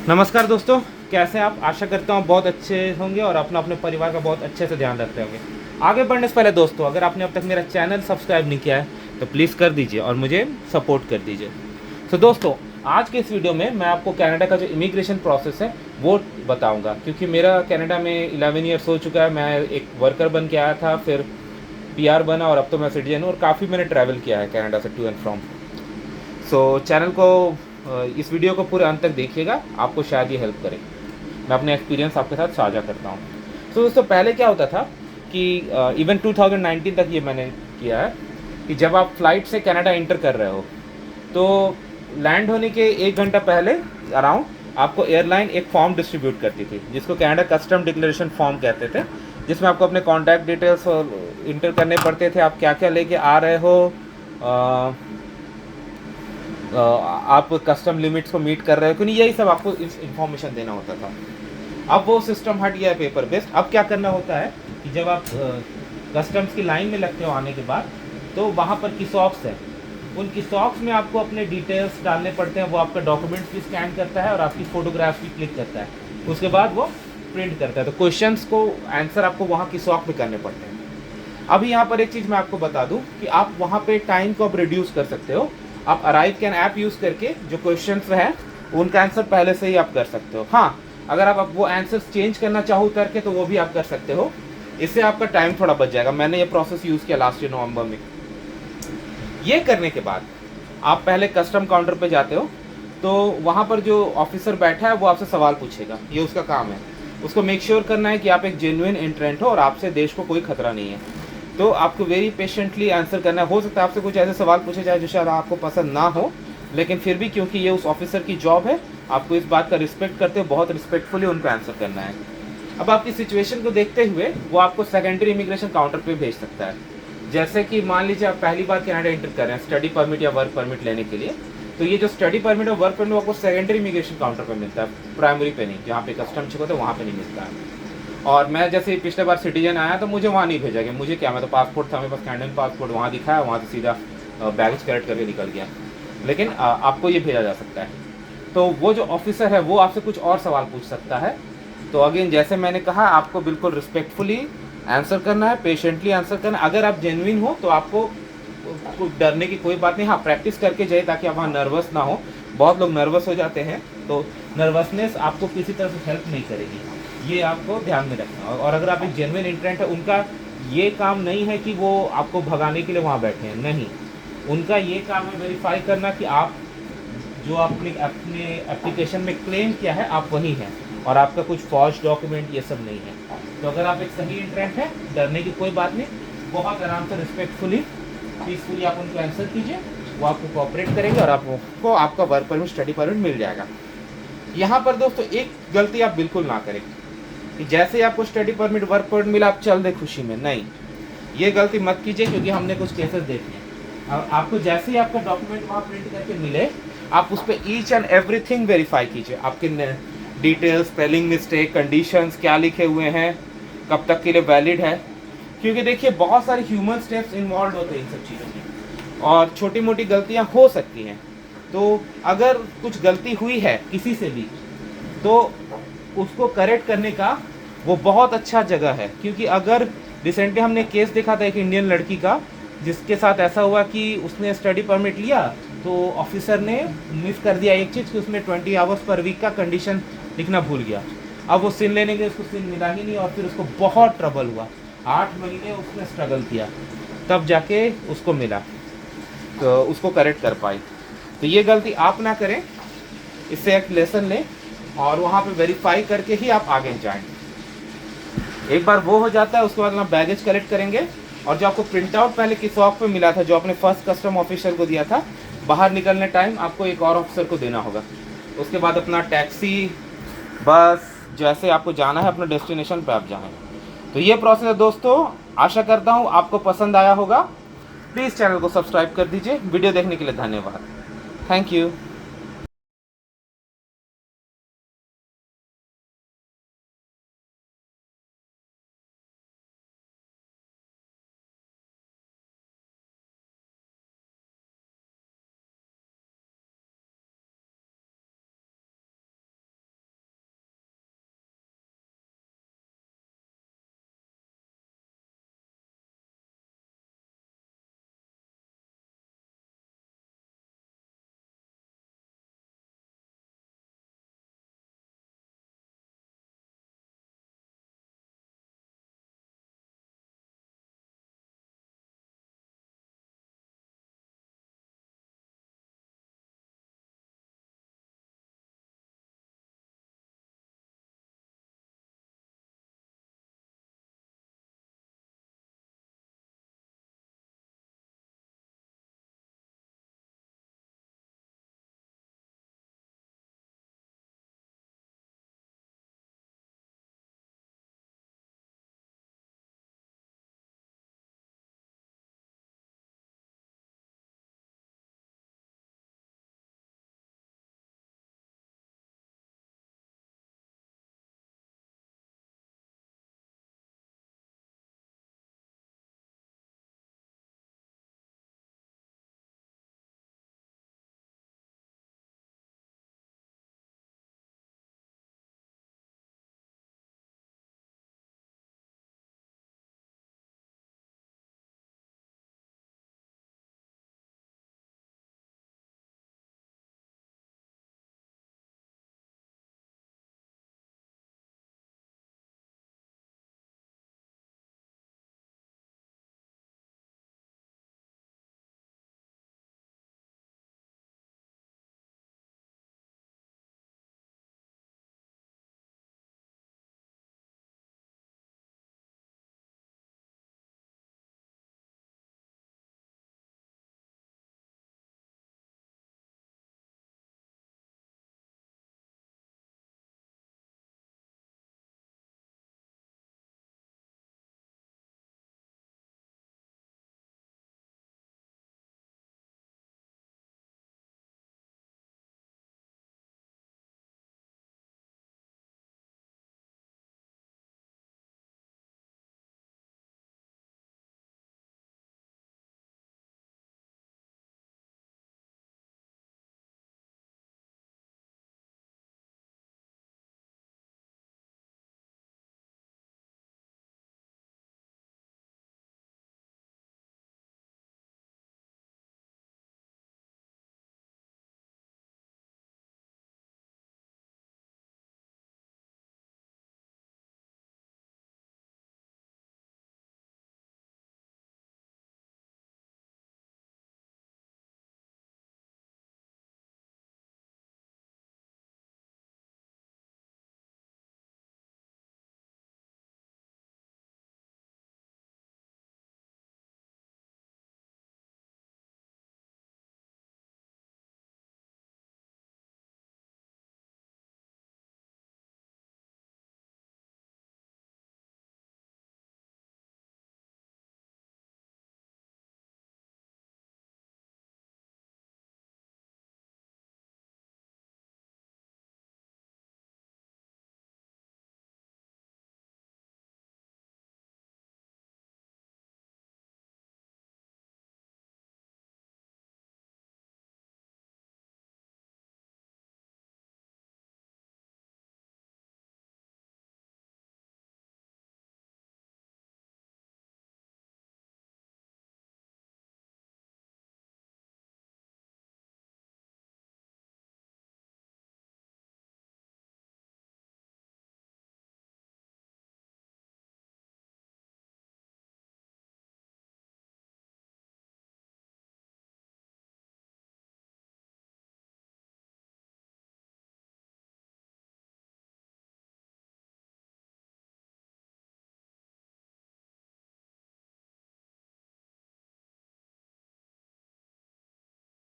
नमस्कार दोस्तों, कैसे हैं आप? आशा करता हूँ बहुत अच्छे होंगे और अपना अपने परिवार का बहुत अच्छे से ध्यान रखते होंगे। आगे बढ़ने से पहले दोस्तों, अगर आपने अब तक मेरा चैनल सब्सक्राइब नहीं किया है तो प्लीज़ कर दीजिए और मुझे सपोर्ट कर दीजिए। तो दोस्तों, आज के इस वीडियो में मैं आपको कनाडा का जो इमिग्रेशन प्रोसेस है वो बताऊँगा, क्योंकि मेरा कनाडा में 11 ईयर्स हो चुका है। मैं एक वर्कर बन के आया था, फिर PR बना और अब तो मैं सिटीजन हूँ और काफ़ी मैंने ट्रैवल किया है कनाडा से to and from. So channel को इस वीडियो को पूरे अंत तक देखिएगा, आपको शायद ये हेल्प करे। मैं अपने एक्सपीरियंस आपके साथ साझा करता हूँ। तो दोस्तों, पहले क्या होता था कि इवन 2019 तक ये मैंने किया है कि जब आप फ्लाइट से कनाडा इंटर कर रहे हो तो लैंड होने के 1 घंटा पहले अराउंड आपको एयरलाइन एक फॉर्म डिस्ट्रीब्यूट करती थी, जिसको कनाडा कस्टम डिक्लेरेशन फॉर्म कहते थे, जिसमें आपको अपने कॉन्टैक्ट डिटेल्स इंटर करने पड़ते थे। आप क्या क्या लेके आ रहे हो, आप कस्टम लिमिट्स को मीट कर रहे हो कि नहीं, यही सब आपको इन्फॉर्मेशन देना होता था। अब वो सिस्टम हट गया है पेपर बेस्ड। अब क्या करना होता है कि जब आप कस्टम्स की लाइन में लगते हो आने के बाद, तो वहाँ पर किसॉक्स है। उन किसॉक्स में आपको अपने डिटेल्स डालने पड़ते हैं। वो आपका डॉक्यूमेंट्स भी स्कैन करता है और आपकी फ़ोटोग्राफ भी क्लिक करता है। उसके बाद वो प्रिंट करता है। तो क्वेश्चंस को आंसर आपको वहाँ किसॉक में करने पड़ते हैं। अभी यहाँ पर एक चीज़ मैं आपको बता दूँ कि आप वहाँ पे टाइम को आप रिड्यूस कर सकते हो। आप अराइव कैन ऐप यूज़ करके जो क्वेश्चंस हैं उनका आंसर पहले से ही आप कर सकते हो। हाँ, अगर आप वो आंसर्स चेंज करना चाहो करके तो वो भी आप कर सकते हो। इससे आपका टाइम थोड़ा बच जाएगा। मैंने ये प्रोसेस यूज़ किया लास्ट ईयर नवंबर में। ये करने के बाद आप पहले कस्टम काउंटर पे जाते हो, तो वहाँ पर जो ऑफिसर बैठा है वो आपसे सवाल पूछेगा। ये उसका काम है। उसको मेक श्योर करना है कि आप एक जेन्युइन एंट्रेंट हो और आपसे देश को कोई खतरा नहीं है। तो आपको वेरी पेशेंटली आंसर करना है। हो सकता है आपसे कुछ ऐसे सवाल पूछे जाए जो शायद आपको पसंद ना हो, लेकिन फिर भी क्योंकि ये उस ऑफिसर की जॉब है, आपको इस बात का रिस्पेक्ट करते हुए बहुत रिस्पेक्टफुली उनको आंसर करना है। अब आपकी सिचुएशन को देखते हुए वो आपको सेकेंडरी इमिग्रेशन काउंटर पे भेज सकता है। जैसे कि मान लीजिए आप पहली बार कनाडा एंटर कर रहे हैं स्टडी परमिट या वर्क परमिट लेने के लिए, तो ये जो स्टडी परमिट और वर्क परमिट आपको सेकेंडरी इमिग्रेशन काउंटर पर मिलता है, प्राइमरी पे नहीं। जहाँ पे कस्टम चेक होता है वहाँ पे नहीं मिलता है। और मैं जैसे पिछले बार सिटीजन आया तो मुझे वहाँ नहीं भेजा गया। मुझे क्या, मैं तो पासपोर्ट था मेरे पास, कैनेडियन पासपोर्ट, वहाँ दिखाया, वहाँ से सीधा बैगेज कलेक्ट करके निकल गया। लेकिन आपको ये भेजा जा सकता है। तो वो जो ऑफिसर है वो आपसे कुछ और सवाल पूछ सकता है। तो अगेन जैसे मैंने कहा, आपको बिल्कुल रिस्पेक्टफुली आंसर करना है, पेशेंटली आंसर करना है। अगर आप जेन्युइन हो तो आपको डरने की कोई बात नहीं। हाँ, प्रैक्टिस करके जाइए ताकि आप वहाँ नर्वस ना हो। बहुत लोग नर्वस हो जाते हैं, तो नर्वसनेस आपको किसी तरह से हेल्प नहीं करेगी। ये आपको ध्यान में रखना। और अगर आप एक जेन्युइन एंट्रेंट है, उनका ये काम नहीं है कि वो आपको भगाने के लिए वहाँ बैठे हैं, नहीं। उनका ये काम है वेरीफाई करना कि आप जो आपने अपने एप्लीकेशन में क्लेम किया है आप वही हैं और आपका कुछ फॉर्ज डॉक्यूमेंट ये सब नहीं है। तो अगर आप एक सही एंट्रेंट हैं, डरने की कोई बात नहीं। बहुत आराम से रिस्पेक्टफुली पीसफुली आप उनको आंसर कीजिए, वो आपको कोऑपरेट करेंगे और आपको आपका वर्क परमिट स्टडी परमिट मिल जाएगा। यहाँ पर दोस्तों एक गलती आप बिल्कुल ना करें कि जैसे ही आपको स्टडी परमिट वर्क परमिट मिला आप चल दे खुशी में, नहीं। ये गलती मत कीजिए, क्योंकि हमने कुछ केसेस देखे हैं। आपको जैसे ही आपका डॉक्यूमेंट वहाँ प्रिंट करके मिले, आप उस पर ईच एंड एवरीथिंग वेरीफाई कीजिए। आपके डिटेल्स, स्पेलिंग मिस्टेक, कंडीशंस क्या लिखे हुए हैं, कब तक के लिए वैलिड है। क्योंकि देखिए बहुत सारे ह्यूमन स्टेप्स इन्वॉल्व होते हैं इन सब चीज़ों में और छोटी मोटी गलतियाँ हो सकती हैं। तो अगर कुछ गलती हुई है किसी से भी, तो उसको करेक्ट करने का वो बहुत अच्छा जगह है। क्योंकि अगर रिसेंटली हमने केस देखा था एक इंडियन लड़की का, जिसके साथ ऐसा हुआ कि उसने स्टडी परमिट लिया तो ऑफिसर ने मिस कर दिया एक चीज़ कि उसमें 20 आवर्स पर वीक का कंडीशन लिखना भूल गया। अब वो सिन लेने के उसको सिन मिला ही नहीं और फिर उसको बहुत ट्रबल हुआ। 8 महीने उसने स्ट्रगल किया, तब जाके उसको मिला, तो उसको करेक्ट कर पाई। तो ये गलती आप ना करें, इससे एक लेसन लें और वहाँ पे वेरीफाई करके ही आप आगे जाएं। एक बार वो हो जाता है, उसके बाद आप बैगेज कलेक्ट करेंगे और जो आपको प्रिंट आउट पहले किसॉक पे मिला था, जो आपने फर्स्ट कस्टम ऑफिसर को दिया था, बाहर निकलने टाइम आपको एक और ऑफिसर को देना होगा। उसके बाद अपना टैक्सी, बस, जैसे आपको जाना है अपने डेस्टिनेशन पे आप जाएँ। तो ये प्रोसेस है दोस्तों। आशा करता हूँ आपको पसंद आया होगा। प्लीज़ चैनल को सब्सक्राइब कर दीजिए। वीडियो देखने के लिए धन्यवाद। Thank you.